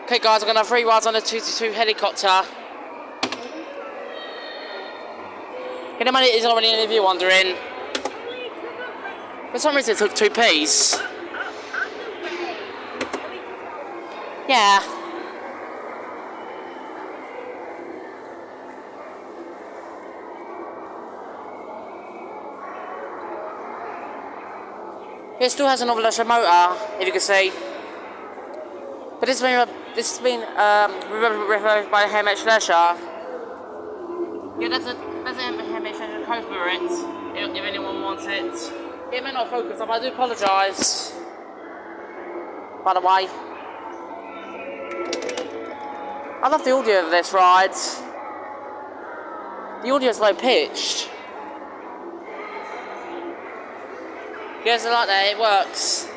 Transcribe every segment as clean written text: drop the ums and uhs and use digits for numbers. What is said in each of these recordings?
Okay guys, I'm going to have 3 rides on the TuTiTu helicopter. You know, money is already in if you're wondering. For some reason it took 2p's. Yeah. It still has an electric motor, if you can see. But this has been reversed by HMH Leisure. Yeah, there's a HMH Leisure code for it, if anyone wants it. It may not focus up, I do apologise. By the way. I love the audio of this ride. The audio is low pitched. Yes, I like that, it works.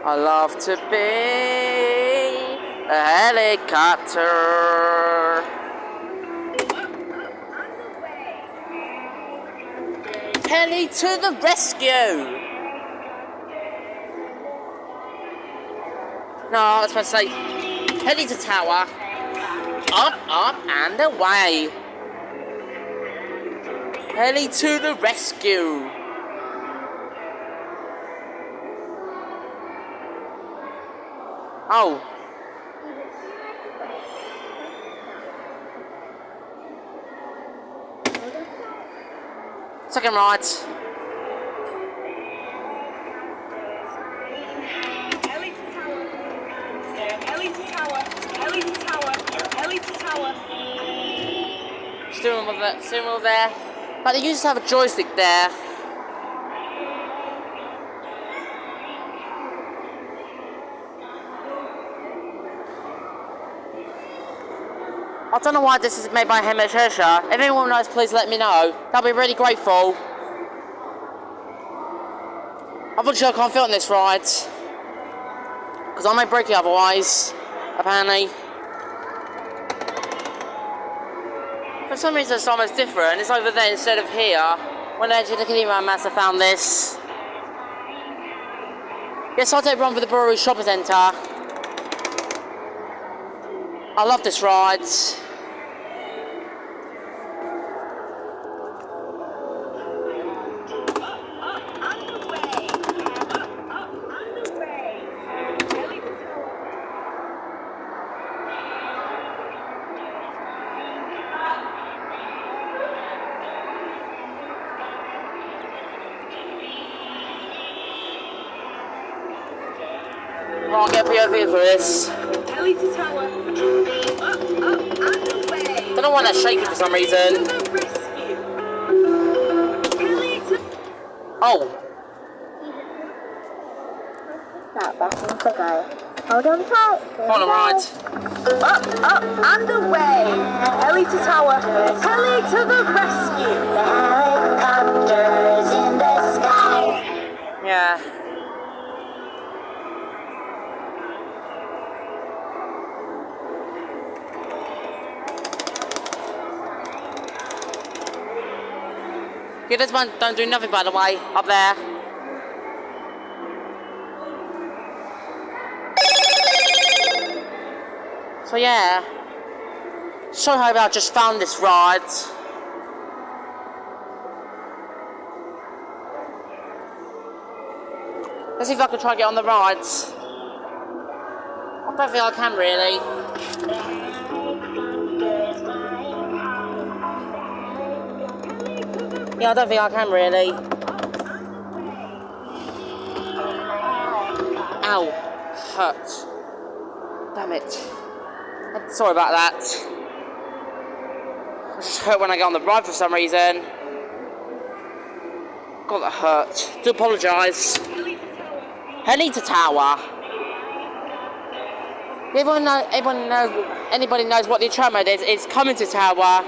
I love to be a helicopter. Heli to the rescue! No, I was supposed to say heli to tower. Up, and away. Heli to the rescue. Oh. Second ride. Heli to tower. Heli to tower. Heli to tower. Heli to tower. Steering wheel there. But they used to have a joystick there. I don't know why this is made by HMH Leisure. If anyone knows, please let me know. I'll be really grateful. Unfortunately, I can't fit on this ride. Because I might break it otherwise, apparently. For some reason it's almost different. It's over there instead of here. When I actually look at mass, I found this. Yes, I'll take one for the Brewery Shopping Centre. I love this ride. I'll get POV for this. Heli to tower. Up, and away. Don't know why that's shaking for some reason. Oh. Start backing to go. Hold on tight. Hold on, right. Up, and away. Heli to tower. Heli to the rescue. The helicopters in the sky. Yeah. Yeah, this one don't do nothing, by the way, up there. So yeah, so happy I just found this ride. Let's see if I can try and get on the rides. I don't think I can really. Yeah, I don't think I can really. Ow. Hurt. Damn it. Sorry about that. I just hurt when I get on the ride for some reason. God, that hurt. Do apologise. Heli to tower. Anybody knows what the track mode is? It's coming to tower.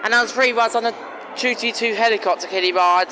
And that was 3 rides on the TuTiTu helicopter kiddie ride.